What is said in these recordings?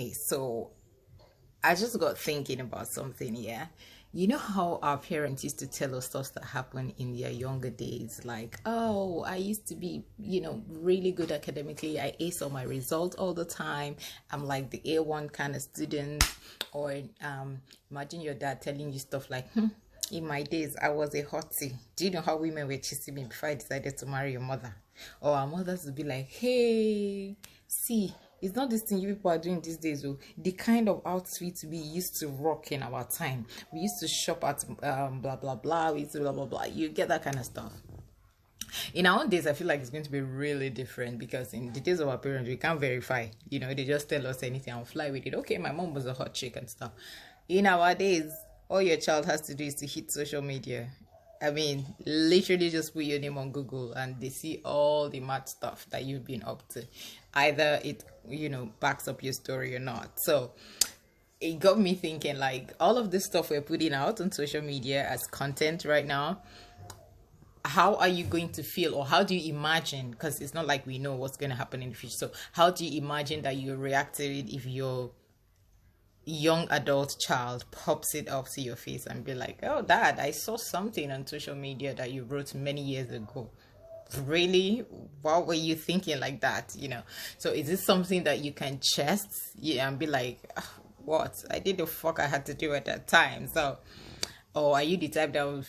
Okay, so I just got thinking about something here. You know how our parents used to tell us stuff that happened in their younger days, like, oh, I used to be, really good academically. I ace all my results all the time. I'm like the A1 kind of student. Or imagine your dad telling you stuff like, in my days, I was a hottie. Do you know how women were chasing me before I decided to marry your mother? Or our mothers would be like, hey, see, it's not this thing you people are doing these days. Oh, the kind of outfits we used to rock in our time. We used to shop at blah blah blah. We used to blah blah blah. You get that kind of stuff. In our own days, I feel like it's going to be really different because in the days of our parents, we can't verify. They just tell us anything and fly with it. Okay, my mom was a hot chick and stuff. In our days, all your child has to do is to hit social media. I mean, literally just put your name on Google and they see all the mad stuff that you've been up to. Either it, backs up your story or not. So it got me thinking, like, all of this stuff we're putting out on social media as content right now, how are you going to feel, or how do you imagine, because it's not like we know what's going to happen in the future, so how do you imagine that you react to it if your young adult child pops it up to your face and be like, oh dad, I saw something on social media that you wrote many years ago? Really? What were you thinking like that? So is this something that you can chest, and be like, what I did the fuck I had to do at that time? So, or are you the type that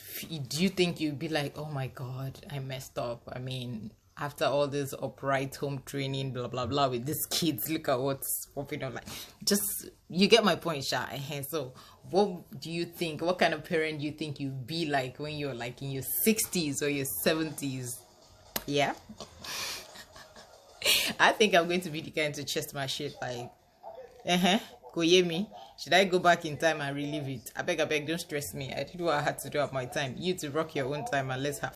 do you think you'd be like, oh my god, I messed up? I mean, after all this upright home training, blah blah blah, with these kids, look at what's popping up. Like, just, you get my point, Sha. So what do you think, what kind of parent do you think you'd be like when you're like in your 60s or your 70s? Yeah. I think I'm going to be the kind to chest my shit like, go hear me. Should I go back in time and relive it? I beg, don't stress me. I did what I had to do at my time. You to rock your own time and let's have